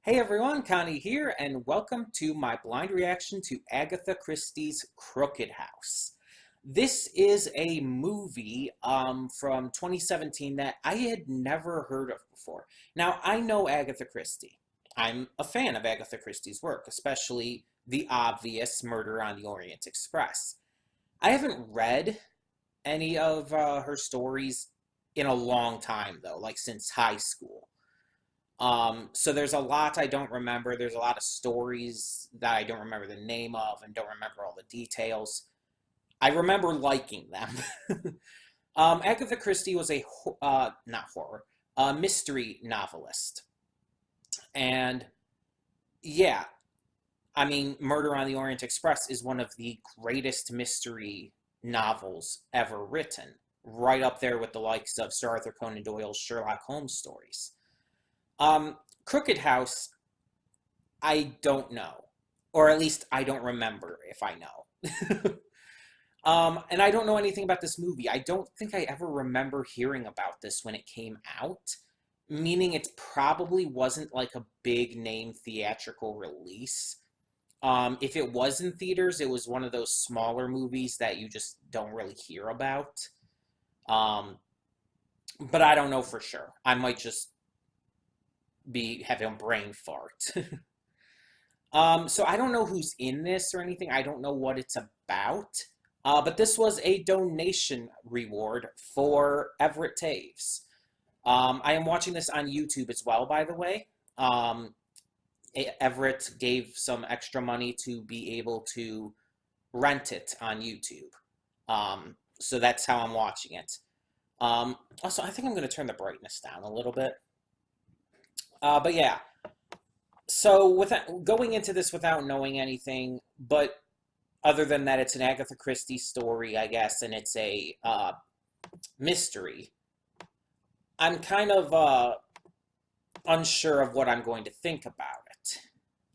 Hey everyone, Connie here, and welcome to my blind reaction to Agatha Christie's Crooked House. This is a movie from 2017 that I had never heard of before. Now, I know Agatha Christie. I'm a fan of Agatha Christie's work, especially the obvious Murder on the Orient Express. I haven't read any of her stories in a long time, though, like since high school. So there's a lot I don't remember. There's a lot of stories that I don't remember the name of and don't remember all the details. I remember liking them. Agatha Christie was not horror, a mystery novelist. And yeah, I mean, Murder on the Orient Express is one of the greatest mystery novels ever written, right up there with the likes of Sir Arthur Conan Doyle's Sherlock Holmes stories. Crooked House, I don't know. Or at least I don't remember if I know. And I don't know anything about this movie. I don't think I ever remember hearing about this when it came out, meaning it probably wasn't like a big name theatrical release. If it was in theaters, it was one of those smaller movies that you just don't really hear about. Um, but I don't know for sure. I might just be having a brain fart. So I don't know who's in this or anything. I don't know what it's about. But this was a donation reward for Everett Taves. I am watching this on YouTube as well, by the way. Everett gave some extra money to be able to rent it on YouTube. So that's how I'm watching it. Also, I think I'm going to turn the brightness down a little bit. But yeah, so without going into this without knowing anything, but other than that, it's an Agatha Christie story, I guess, and it's a mystery. I'm kind of unsure of what I'm going to think about it.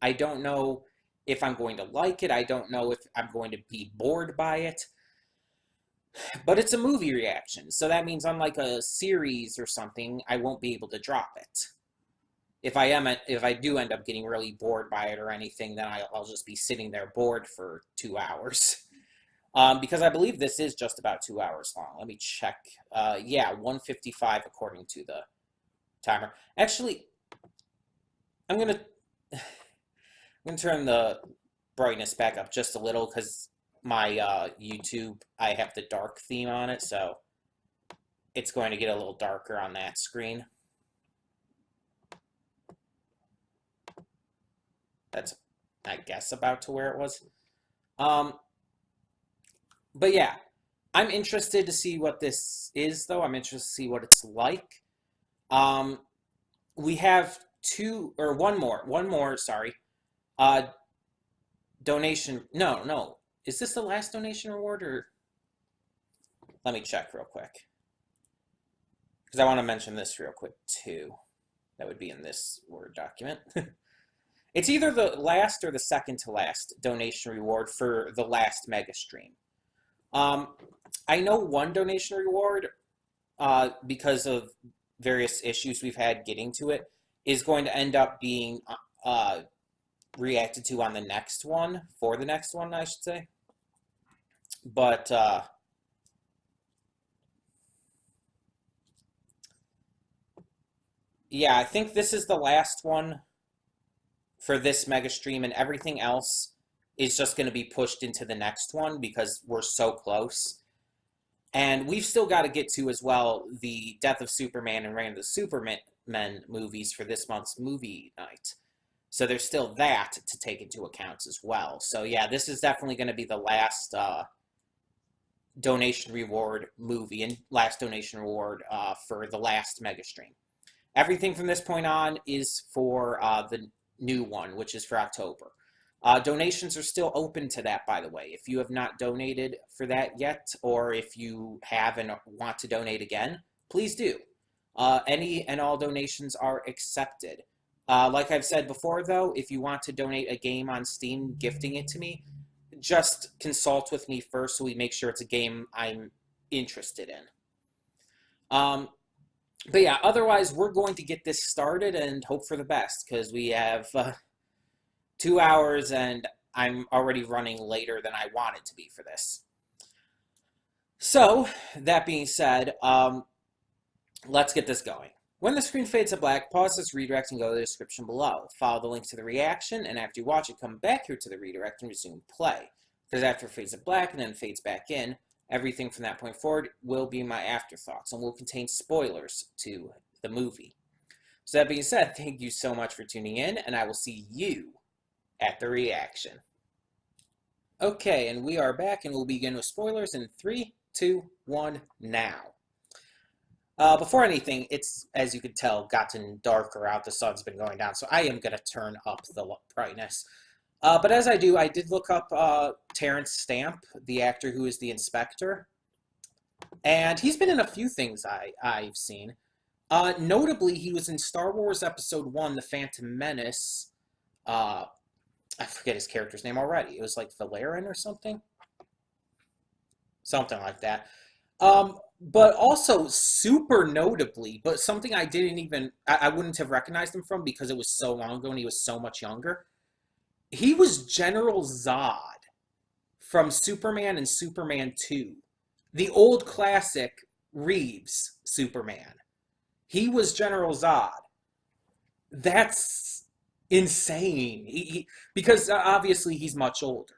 I don't know if I'm going to like it. I don't know if I'm going to be bored by it. But it's a movie reaction, so that means unlike a series or something, I won't be able to drop it. If I do end up getting really bored by it or anything, then I'll just be sitting there bored for 2 hours. Because I believe this is just about 2 hours long. Let me check. Yeah, 155 according to the timer. Actually, I'm gonna turn the brightness back up just a little because my YouTube, I have the dark theme on it, so it's going to get a little darker on that screen. That's, I guess, about to where it was. But yeah, I'm interested to see what this is, though. I'm interested to see what it's like. We have one more, sorry. Donation, no. Is this the last donation reward, or? Let me check real quick. Because I want to mention this real quick, too. That would be in this Word document. It's either the last or the second to last donation reward for the last mega stream. I know one donation reward, because of various issues we've had getting to it, is going to end up being reacted to on the next one, for the next one, I should say. But, yeah, I think this is the last one for this mega stream, and everything else is just going to be pushed into the next one because we're so close. And we've still got to get to as well the Death of Superman and Reign of the Supermen movies for this month's movie night. So there's still that to take into account as well. So yeah, this is definitely going to be the last donation reward movie and last donation reward for the last mega stream. Everything from this point on is for the new one, which is for October. Donations are still open to that, by the way. If you have not donated for that yet, or if you have and want to donate again, please do. Any and all donations are accepted. Like I've said before, though, if you want to donate a game on Steam, gifting it to me, just consult with me first so we make sure it's a game I'm interested in. But yeah, otherwise, we're going to get this started and hope for the best because we have 2 hours and I'm already running later than I wanted to be for this. So, that being said, let's get this going. When the screen fades to black, pause this redirect and go to the description below. Follow the link to the reaction, and after you watch it, come back here to the redirect and resume play. Because after it fades to black and then fades back in, everything from that point forward will be my afterthoughts and will contain spoilers to the movie. So that being said, thank you so much for tuning in, and I will see you at the reaction. Okay, and we are back, and we'll begin with spoilers in 3, 2, 1, now. Before anything, it's, as you can tell, gotten darker out. The sun's been going down, so I am going to turn up the brightness. But as I do, I did look up Terrence Stamp, the actor who is the inspector. And he's been in a few things I've seen. Notably, he was in Star Wars Episode 1, The Phantom Menace. I forget his character's name already. It was like Valerian or something? Something like that. But also, super notably, but something I didn't even, I wouldn't have recognized him from because it was so long ago and he was so much younger. He was General Zod from Superman and Superman 2. The old classic Reeves Superman. He was General Zod. That's insane. Because obviously he's much older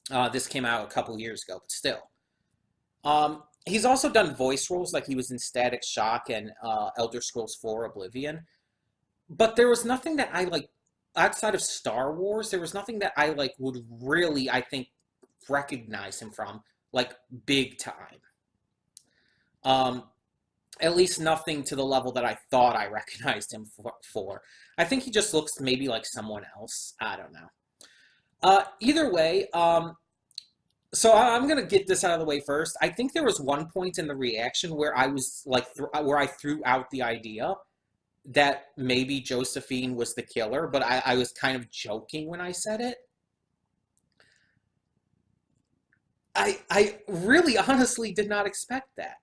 now. This came out a couple years ago, but still. He's also done voice roles, like he was in Static Shock and Elder Scrolls 4 Oblivion. But there was nothing that I, like, outside of Star Wars, there was nothing that I, like, would really, I think, recognize him from, like, big time. At least nothing to the level that I thought I recognized him for. I think he just looks maybe like someone else. I don't know. Either way, so I'm gonna get this out of the way first. I think there was one point in the reaction where I was like, where I threw out the idea that maybe Josephine was the killer, but I was kind of joking when I said it. I really honestly did not expect that.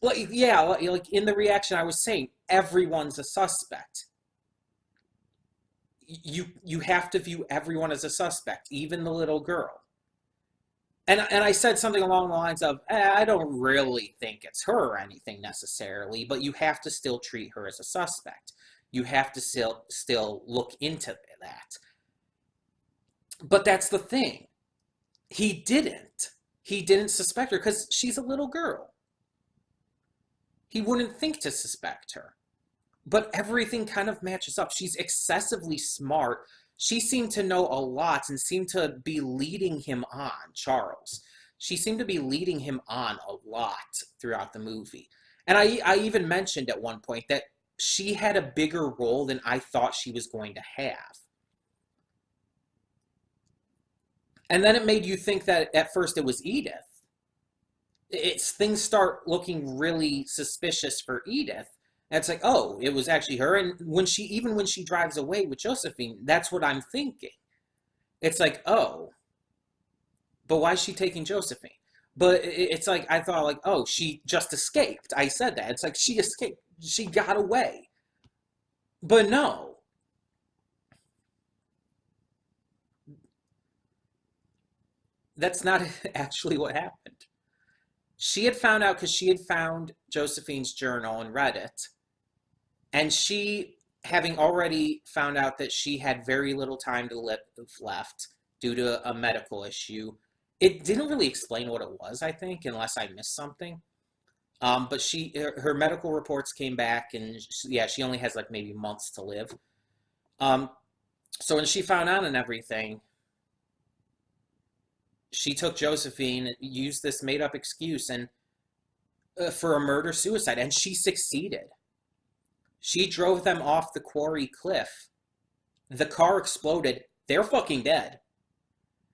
Like, yeah, like in the reaction I was saying, everyone's a suspect. You have to view everyone as a suspect, even the little girl. And I said something along the lines of, I don't really think it's her or anything necessarily, but you have to still treat her as a suspect. You have to still look into that. But that's the thing. He didn't. He didn't suspect her because she's a little girl. He wouldn't think to suspect her. But everything kind of matches up. She's excessively smart. She seemed to know a lot and seemed to be leading him on, Charles. She seemed to be leading him on a lot throughout the movie. And I even mentioned at one point that she had a bigger role than I thought she was going to have. And then it made you think that at first it was Edith. Things start looking really suspicious for Edith. And it's like, oh, it was actually her. And even when she drives away with Josephine, that's what I'm thinking. It's like, oh, but why is she taking Josephine? But it's like, I thought like, oh, she just escaped. I said that. It's like she escaped. She got away. But no. That's not actually what happened. She had found out because she had found Josephine's journal and read it. And she, having already found out that she had very little time to live left due to a medical issue, it didn't really explain what it was, I think, unless I missed something. But her medical reports came back, and yeah, she only has like maybe months to live. So when she found out and everything, she took Josephine, used this made-up excuse, and for a murder-suicide, and she succeeded. She drove them off the quarry cliff. The car exploded. They're fucking dead.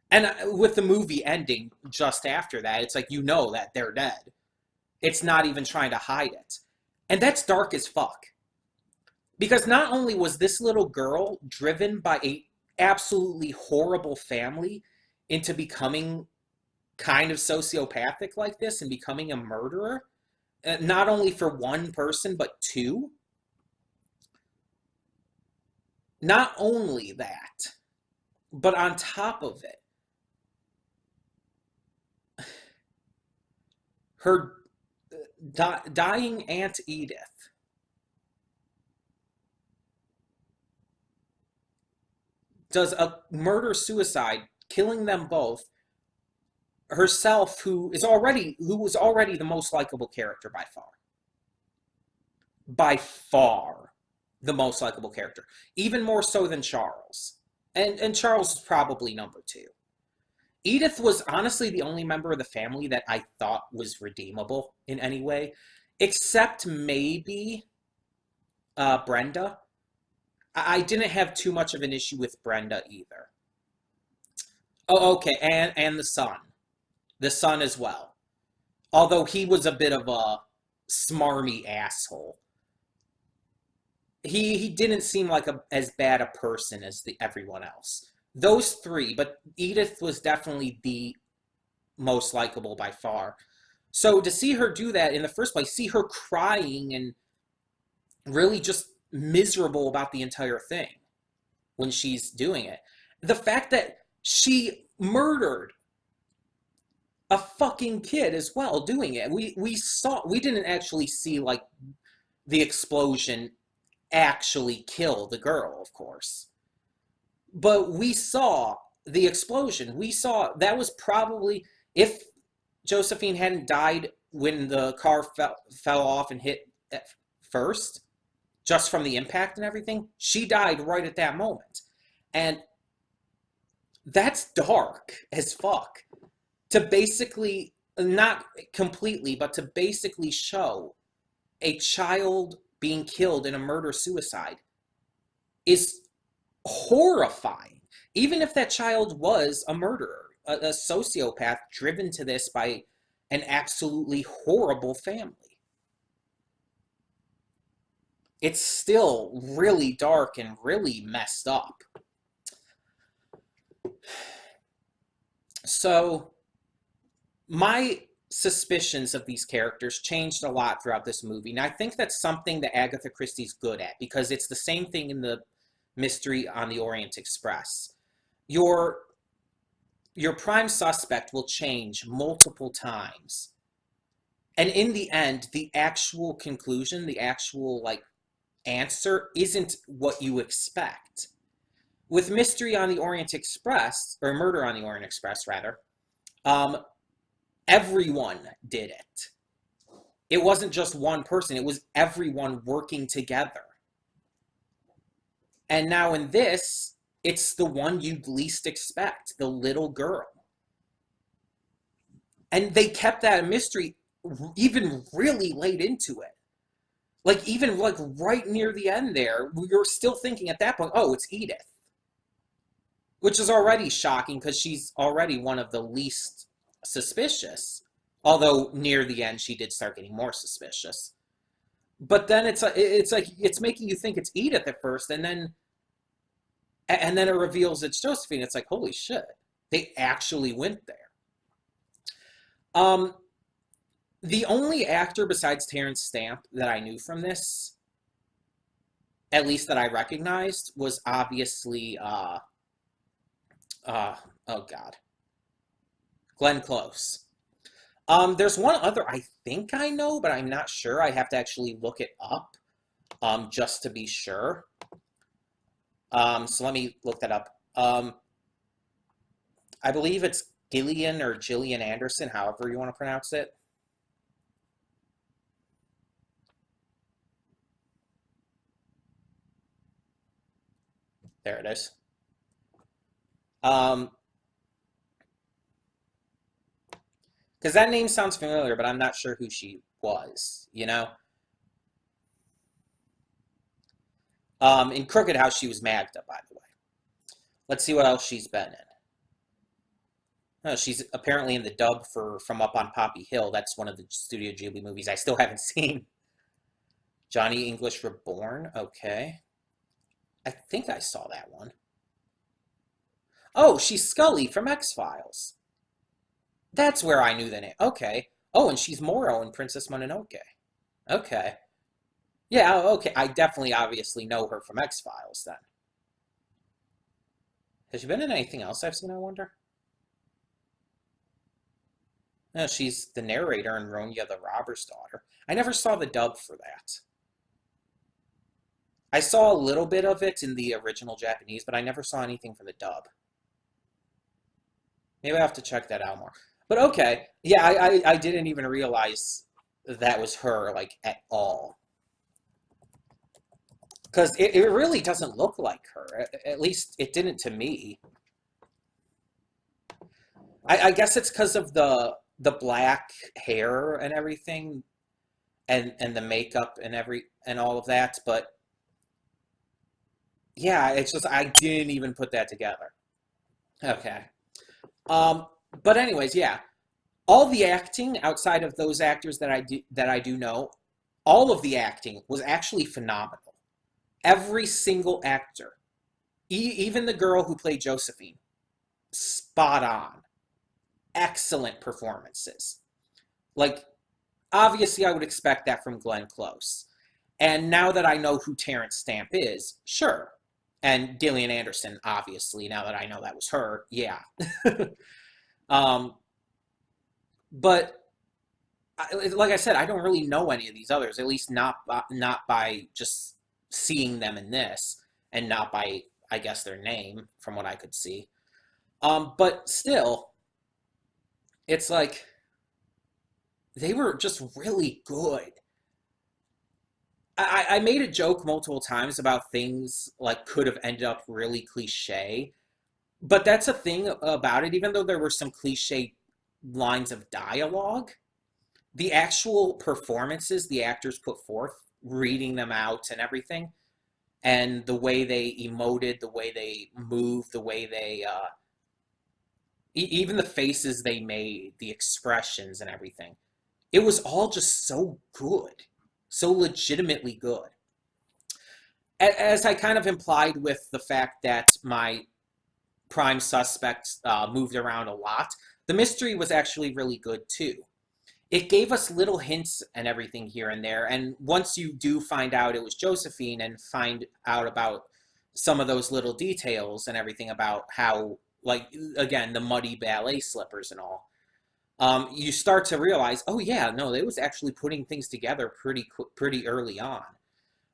And with the movie ending just after that, it's like, you know that they're dead. It's not even trying to hide it. And that's dark as fuck. Because not only was this little girl driven by a absolutely horrible family into becoming kind of sociopathic like this and becoming a murderer, not only for one person, but two. Not only that, but on top of it, her dying Aunt Edith does a murder suicide, killing them both. Herself, who was already the most likable character by far, the most likable character, even more so than Charles, and Charles is probably number two. Edith was honestly the only member of the family that I thought was redeemable in any way, except maybe Brenda. I didn't have too much of an issue with Brenda either. Oh, okay, and the son as well. Although he was a bit of a smarmy asshole. He didn't seem like as bad a person as everyone else. Those three, but Edith was definitely the most likable by far. So to see her do that in the first place, see her crying and really just miserable about the entire thing when she's doing it. The fact that she murdered a fucking kid as well doing it. We didn't actually see like the explosion actually kill the girl, of course. But we saw the explosion. We saw that was probably, if Josephine hadn't died when the car fell off and hit at first, just from the impact and everything, she died right at that moment. And that's dark as fuck. To basically, not completely, but to basically show a child being killed in a murder-suicide is horrifying. Even if that child was a murderer, a sociopath driven to this by an absolutely horrible family. It's still really dark and really messed up. So, my suspicions of these characters changed a lot throughout this movie. And I think that's something that Agatha Christie's good at, because it's the same thing in the Mystery on the Orient Express. Your prime suspect will change multiple times. And in the end, the actual conclusion, the actual like answer isn't what you expect. With Mystery on the Orient Express, or Murder on the Orient Express rather, everyone did it. It wasn't just one person, it was everyone working together. And now in this, it's the one you'd least expect, the little girl. And they kept that a mystery even really late into it. Like, even like right near the end there, we were still thinking at that point, oh, it's Edith. Which is already shocking because she's already one of the least suspicious. Although near the end, she did start getting more suspicious. But then it's like it's making you think it's Edith at first, and then it reveals it's Josephine. It's like, holy shit, they actually went there. The only actor besides Terrence Stamp that I knew from this, at least that I recognized, was obviously oh god, Glenn Close. There's one other I think I know, but I'm not sure. I have to actually look it up, just to be sure. So let me look that up. I believe it's Gillian or Gillian Anderson, however you want to pronounce it. There it is. Because that name sounds familiar, but I'm not sure who she was, you know? In Crooked House, she was Magda, by the way. Let's see what else she's been in. Oh, she's apparently in the dub for From Up on Poppy Hill. That's one of the Studio Ghibli movies I still haven't seen. Johnny English Reborn, okay. I think I saw that one. Oh, she's Scully from X-Files. That's where I knew the name. Okay. Oh, and she's Moro in Princess Mononoke. Okay. Yeah, okay. I definitely obviously know her from X-Files then. Has she been in anything else I've seen, I wonder? No, she's the narrator in Ronya the Robber's Daughter. I never saw the dub for that. I saw a little bit of it in the original Japanese, but I never saw anything for the dub. Maybe I have to check that out more. But okay, yeah, I didn't even realize that was her like at all because it really doesn't look like her. At least it didn't to me. I guess it's because of the black hair and everything, and the makeup and and all of that. But yeah, it's just I didn't even put that together. Okay. Um, but anyways, yeah, all the acting outside of those actors that I do know, all of the acting was actually phenomenal. Every single actor, even the girl who played Josephine, spot on. Excellent performances. Like, obviously, I would expect that from Glenn Close. And now that I know who Terrence Stamp is, sure. And Gillian Anderson, obviously, now that I know that was her, yeah. um, but like I said, I don't really know any of these others, at least not by just seeing them in this, and not by I guess their name from what I could see. But still, it's like they were just really good. I made a joke multiple times about things like could have ended up really cliche, but that's a thing about it. Even though there were some cliche lines of dialogue, the actual performances the actors put forth, reading them out and everything, and the way they emoted, the way they moved, the way they, even the faces they made, the expressions and everything, it was all just so good, so legitimately good. As I kind of implied with the fact that my prime suspect moved around a lot, the mystery was actually really good too. It gave us little hints and everything here and there. And once you do find out it was Josephine and find out about some of those little details and everything about how, like, again, the muddy ballet slippers and all, you start to realize, oh yeah, no, they was actually putting things together pretty early on.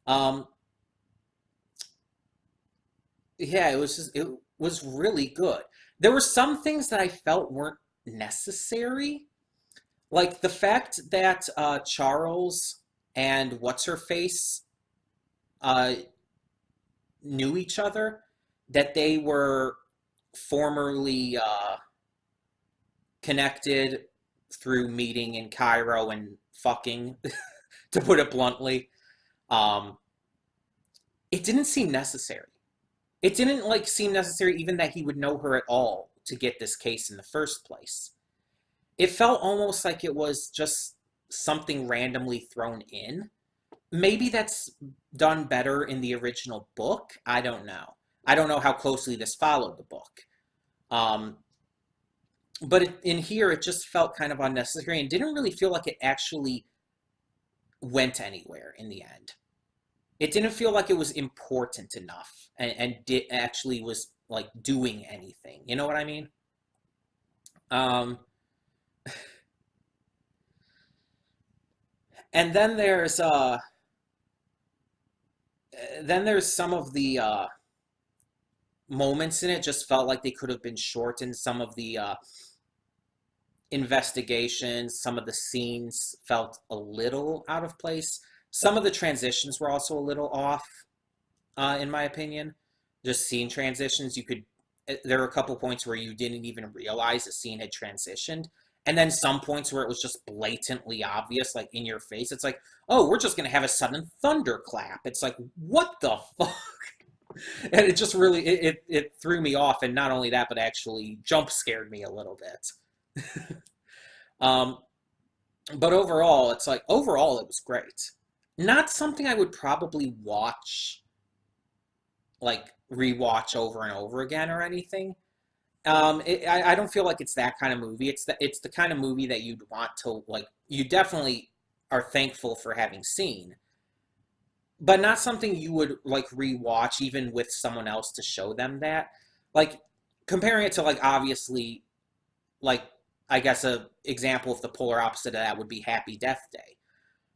Um, yeah, it was really good. There were some things that I felt weren't necessary. Like the fact that Charles and what's her face uh, knew each other, that they were formerly connected through meeting in Cairo and fucking, to put it bluntly. Um, it didn't seem necessary. It didn't like seem necessary even that he would know her at all to get this case in the first place. It felt almost like it was just something randomly thrown in. Maybe that's done better in the original book. I don't know. I don't know how closely this followed the book. Um, but in here, it just felt kind of unnecessary and didn't really feel like it actually went anywhere in the end. It didn't feel like it was important enough and did actually was like doing anything. You know what I mean? Um, and then there's some of the moments in it just felt like they could have been shortened. Some of the investigations, some of the scenes felt a little out of place. Some of the transitions were also a little off, in my opinion. Just scene transitions, there were a couple points where you didn't even realize the scene had transitioned. And then some points where it was just blatantly obvious, like in your face. It's like, oh, we're just going to have a sudden thunderclap. It's like, what the fuck? And it just really, it threw me off. And not only that, but actually jump scared me a little bit. um, but overall, it's like, overall, it was great. Not something I would probably watch, like rewatch over and over again or anything. I don't feel like it's that kind of movie. It's the kind of movie that you'd want to like. You definitely are thankful for having seen, but not something you would like rewatch even with someone else to show them that. Like comparing it to like obviously like I guess a example of the polar opposite of that would be Happy Death Day.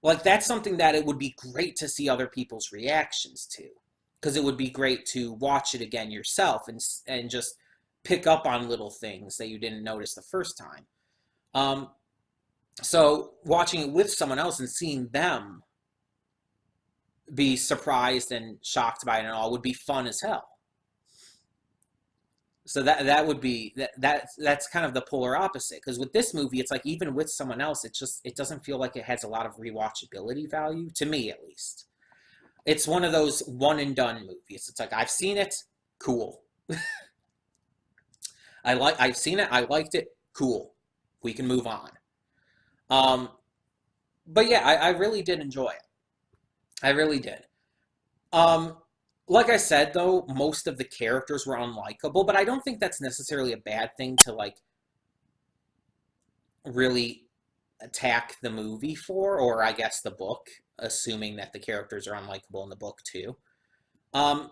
Like that's something that it would be great to see other people's reactions to, because it would be great to watch it again yourself and just pick up on little things that you didn't notice the first time. Um, so watching it with someone else and seeing them be surprised and shocked by it and all would be fun as hell. So that would be that's kind of the polar opposite, because with this movie it's like even with someone else it doesn't feel like it has a lot of rewatchability value to me at least. It's one of those one and done movies. It's like I've seen it, cool. I've seen it, I liked it, cool. We can move on. Um, but yeah, I really did enjoy it. I really did. Um, like I said though, most of the characters were unlikable, but I don't think that's necessarily a bad thing to like really attack the movie for, or I guess the book, assuming that the characters are unlikable in the book too. Um,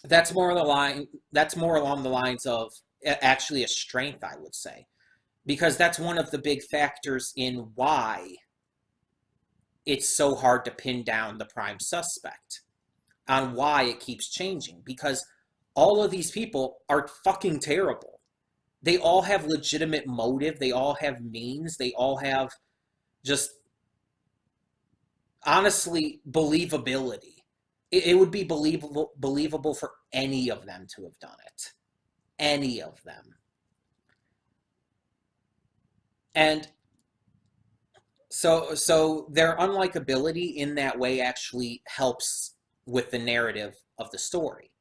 that's more the line. That's more along the lines of actually a strength, I would say, because that's one of the big factors in why it's so hard to pin down the prime suspect, on why it keeps changing, because all of these people are fucking terrible. They all have legitimate motive, they all have means, they all have just honestly believability. It would be believable for any of them to have done it. Any of them. And so their unlikability in that way actually helps with the narrative of the story.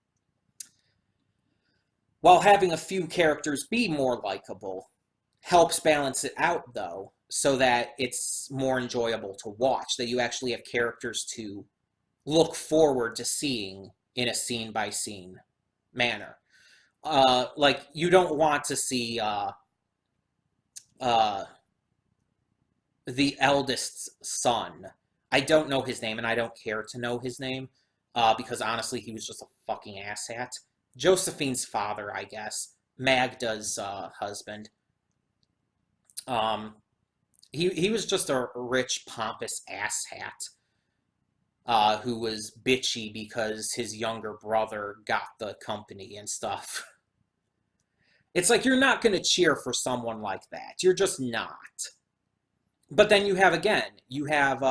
While having a few characters be more likable helps balance it out, though, so that it's more enjoyable to watch, that you actually have characters to look forward to seeing in a scene-by-scene manner. Like, you don't want to see uh, the eldest son. I don't know his name, and I don't care to know his name, because honestly, he was just a fucking asshat. Josephine's father, I guess. Magda's husband. Um, he was just a rich, pompous asshat who was bitchy because his younger brother got the company and stuff. It's like you're not going to cheer for someone like that. You're just not. But then you have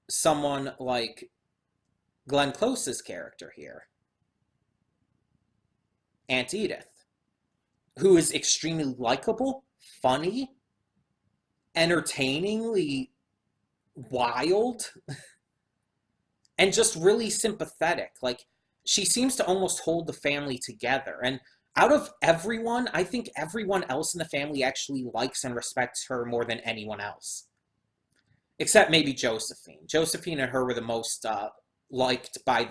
someone like Glenn Close's character here, Aunt Edith, who is extremely likable, funny, entertainingly wild, and just really sympathetic. Like, she seems to almost hold the family together. And out of everyone, I think everyone else in the family actually likes and respects her more than anyone else. Except maybe Josephine. Josephine and her were the most liked by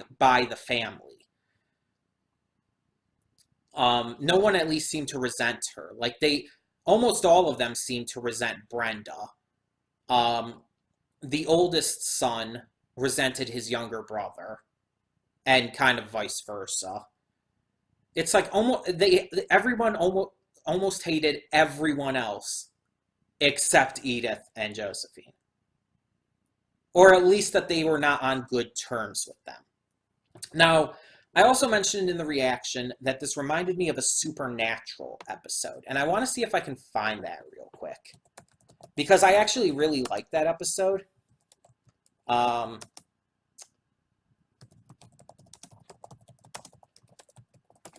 the family. No one at least seemed to resent her. Like almost all of them seemed to resent Brenda. Um, the oldest son resented his younger brother, and kind of vice versa. It's like everyone almost hated everyone else except Edith and Josephine, or at least that they were not on good terms with them. Now, I also mentioned in the reaction that this reminded me of a Supernatural episode, and I want to see if I can find that real quick, because I actually really liked that episode. Um,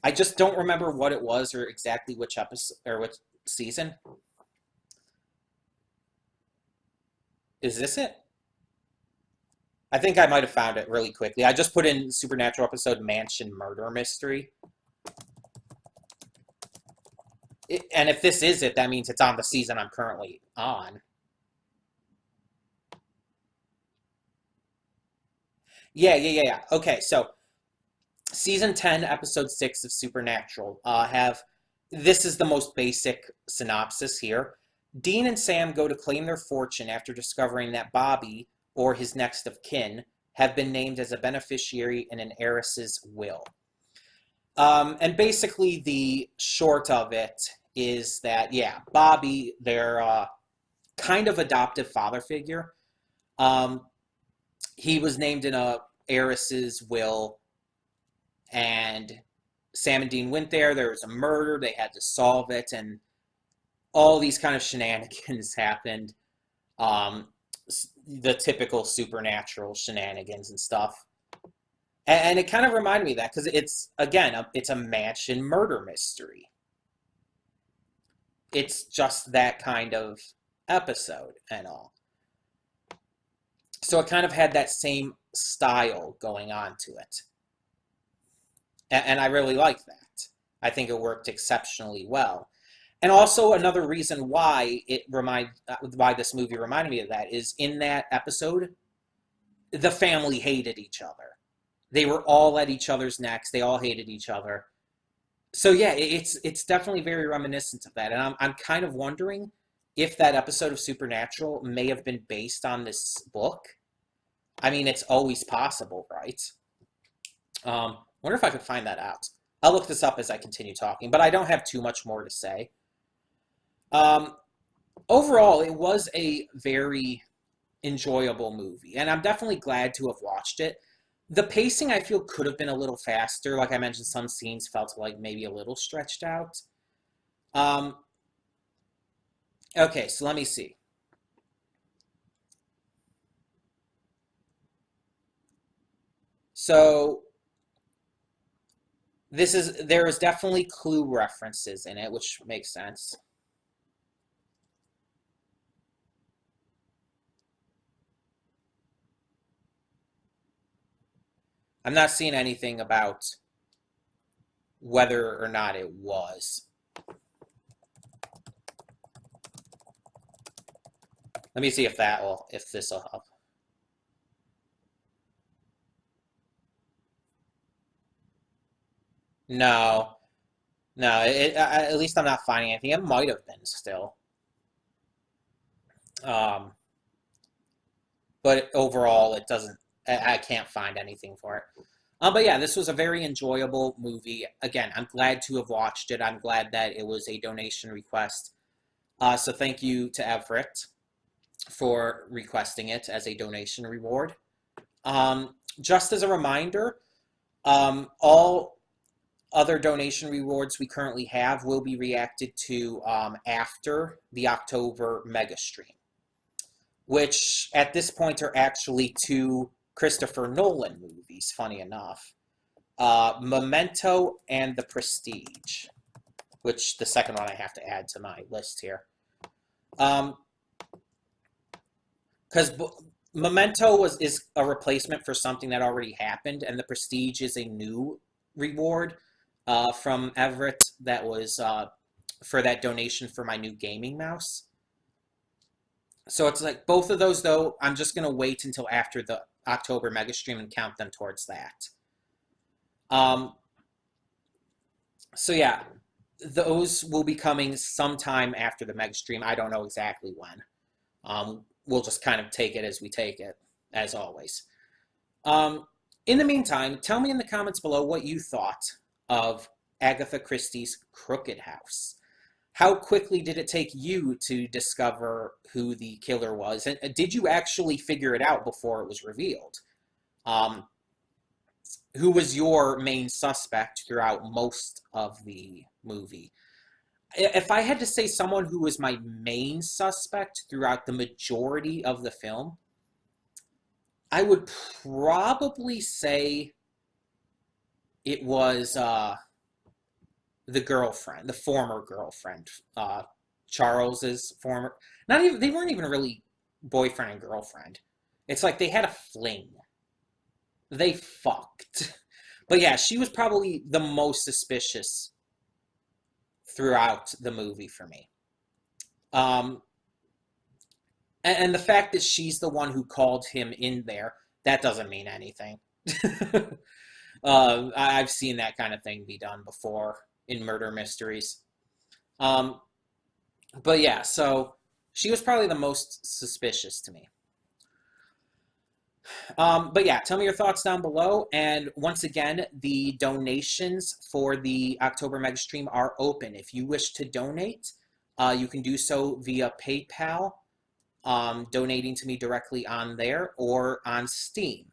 I just don't remember what it was or exactly which episode or which season. Is this it? I think I might have found it really quickly. I just put in Supernatural episode Mansion Murder Mystery. And if this is it, that means it's on the season I'm currently on. Yeah. Okay, so season 10, episode 6 of Supernatural. This is the most basic synopsis here. Dean and Sam go to claim their fortune after discovering that Bobby, or his next of kin, have been named as a beneficiary in an heiress's will. And basically, the short of it is that, yeah, Bobby, their kind of adoptive father figure, um, he was named in a heiress's will, and Sam and Dean went there. There was a murder. They had to solve it, and all these kind of shenanigans happened. Um, the typical supernatural shenanigans and stuff. And it kind of reminded me of that because it's, again, it's a mansion murder mystery. It's just that kind of episode and all. So it kind of had that same style going on to it. And I really like that. I think it worked exceptionally well. And also another reason why why this movie reminded me of that is in that episode, the family hated each other. They were all at each other's necks. They all hated each other. So yeah, it's definitely very reminiscent of that. And I'm kind of wondering if that episode of Supernatural may have been based on this book. I mean, it's always possible, right? Wonder if I could find that out. I'll look this up as I continue talking, but I don't have too much more to say. Overall, it was a very enjoyable movie, and I'm definitely glad to have watched it. The pacing, I feel, could have been a little faster. Like I mentioned, some scenes felt like maybe a little stretched out. Um, okay, so let me see. So there is definitely Clue references in it, which makes sense. I'm not seeing anything about whether or not it was. Let me see if this will help. No, no. At least I'm not finding anything. It might have been still, um, but overall, it doesn't. I can't find anything for it. But yeah, this was a very enjoyable movie. Again, I'm glad to have watched it. I'm glad that it was a donation request. So thank you to Everett for requesting it as a donation reward. Just as a reminder, all other donation rewards we currently have will be reacted to after the October mega stream, which at this point are actually two Christopher Nolan movies, funny enough. Memento and The Prestige, which the second one I have to add to my list here. Because Memento is a replacement for something that already happened, and The Prestige is a new reward from Everett that was for that donation for my new gaming mouse. So it's like both of those, though, I'm just going to wait until after the October mega stream and count them towards that. So yeah, those will be coming sometime after the mega stream. I don't know exactly when. We'll just kind of take it as we take it, as always. In the meantime, tell me in the comments below what you thought of Agatha Christie's Crooked House. How quickly did it take you to discover who the killer was? And did you actually figure it out before it was revealed? Who was your main suspect throughout most of the movie? If I had to say someone who was my main suspect throughout the majority of the film, I would probably say it was the girlfriend, the former girlfriend, Charles's former. Not even they weren't even really boyfriend and girlfriend. It's like they had a fling. They fucked. But yeah, she was probably the most suspicious throughout the movie for me. And the fact that she's the one who called him in there, that doesn't mean anything. I've seen that kind of thing be done before in murder mysteries. But yeah, so She was probably the most suspicious to me. But yeah, tell me your thoughts down below. And once again, the donations for the October Mega Stream are open. If you wish to donate, you can do so via PayPal, donating to me directly on there, or on Steam.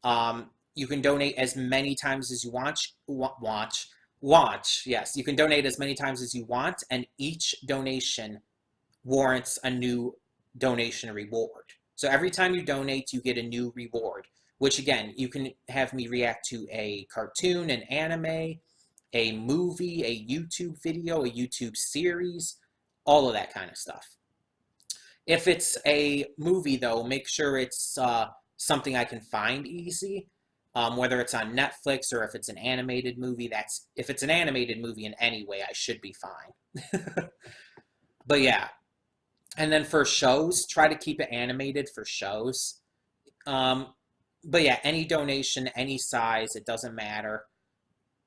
You can donate as many times as you yes, you can donate as many times as you want, and each donation warrants a new donation reward. So every time you donate, you get a new reward, which again, you can have me react to a cartoon, an anime, a movie, a YouTube video, a YouTube series, all of that kind of stuff. If it's a movie, though, make sure it's something I can find easy, whether it's on Netflix or if it's an animated movie. If it's an animated movie in any way, I should be fine. But yeah. And then for shows, try to keep it animated for shows. But yeah, any donation, any size, it doesn't matter.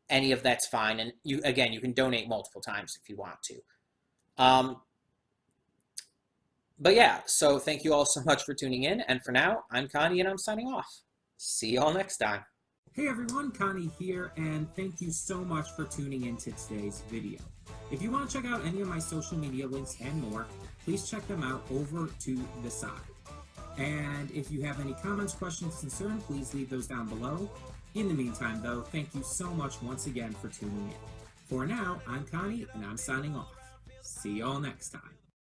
Any of that's fine. And you can donate multiple times if you want to. But yeah, so thank you all so much for tuning in. And for now, I'm Connie and I'm signing off. See you all next time. Hey everyone, Connie here, and thank you so much for tuning into today's video. If you want to check out any of my social media links and more, please check them out over to the side. And if you have any comments, questions, concerns, please leave those down below. In the meantime, though, thank you so much once again for tuning in. For now, I'm Connie, and I'm signing off. See you all next time.